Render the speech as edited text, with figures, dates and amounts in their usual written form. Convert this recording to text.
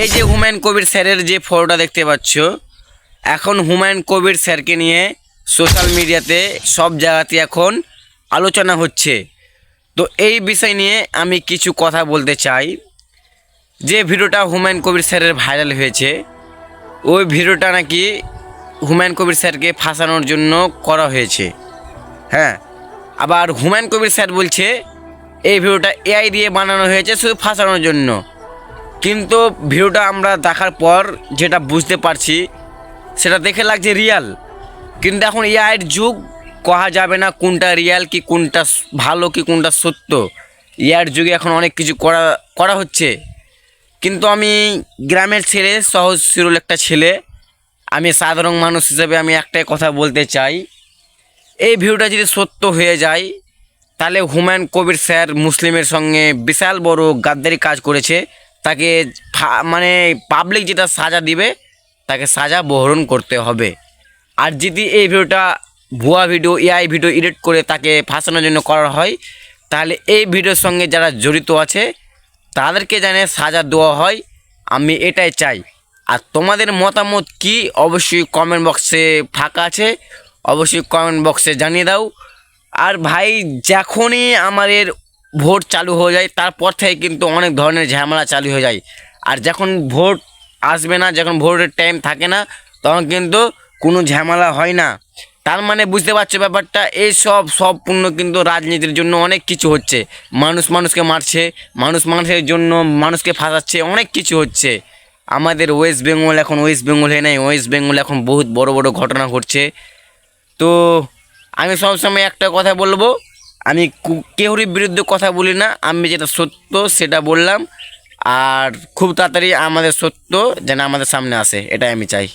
এই যে হুমায়ুন কবির স্যারের যে ফটোটা দেখতে পাচ্ছ, এখন হুমায়ুন কবির স্যারকে নিয়ে সোশ্যাল মিডিয়াতে সব জায়গাতে এখন আলোচনা হচ্ছে। তো এই বিষয় নিয়ে আমি কিছু কথা বলতে চাই। যে ভিডিওটা হুমায়ুন কবির স্যারের ভাইরাল হয়েছে, ওই ভিডিওটা নাকি হুমায়ুন কবির স্যারকে ফাঁসানোর জন্য করা হয়েছে। হ্যাঁ, আবার হুমায়ুন কবির স্যার বলছে এই ভিডিওটা এআই দিয়ে বানানো হয়েছে শুধু ফাঁসানোর জন্য। কিন্তু ভিডিওটা আমরা দেখার পর যেটা বুঝতে পারছি, সেটা দেখে লাগছে রিয়াল। কিন্তু এখন এআইয়ের যুগ, কহা যাবে না কোনটা রিয়াল কি কোনটা ভালো কি কোনটা সত্য। এআইয়ের যুগে এখন অনেক কিছু করা হচ্ছে। কিন্তু আমি গ্রামের ছেলে, সহজ সরল একটা ছেলে, আমি সাধারণ মানুষ হিসেবে আমি একটাই কথা বলতে চাই, এই ভিডিওটা যদি সত্য হয়ে যায় তাহলে হুমায়ুন কবির স্যার মুসলিমের সঙ্গে বিশাল বড় গাদ্দারি কাজ করেছে। তাকে মানে পাবলিক যেটা সাজা দিবে তাকে সাজা বহন করতে হবে। আর যদি এই ভিডিওটা ভুয়া ভিডিও, এআই ভিডিও এডিট করে তাকে ফাঁসানোর জন্য করা হয়, তাহলে এই ভিডিওর সঙ্গে যারা জড়িত আছে তাদেরকে জানে সাজা দেওয়া হয়। আমি এটাই চাই। আর তোমাদের মতামত কি অবশ্যই কমেন্ট বক্সে ফাঁকা আছে, অবশ্যই কমেন্ট বক্সে জানিয়ে দাও। আর ভাই, যখনই আমাদের ভোট চালু হয়ে যায় তারপর থেকে কিন্তু অনেক ধরনের ঝামেলা চালু হয়ে যায়। আর যখন ভোট আসবে না, যখন ভোটের টাইম থাকে না, তখন কিন্তু কোনো ঝামেলা হয় না। তার মানে বুঝতে পারছো ব্যাপারটা, এই সম্পূর্ণ কিন্তু রাজনীতির জন্য অনেক কিছু হচ্ছে। মানুষ মানুষকে মারছে, মানুষ মানুষের জন্য মানুষকে ফাঁসাচ্ছে, অনেক কিছু হচ্ছে। আমাদের ওয়েস্ট বেঙ্গল এখন ওয়েস্ট বেঙ্গল হয়ে নাই, ওয়েস্ট বেঙ্গল এখন বহুত বড় বড় ঘটনা ঘটছে। তো আমি সবসময় একটা কথা বলবো, আমি কেউরই বিরুদ্ধে কথা বলি না, আমি যেটা সত্য সেটা বললাম। আর খুব তাড়াতাড়ি আমাদের সত্য যেন আমাদের সামনে আসে, এটাই আমি চাই।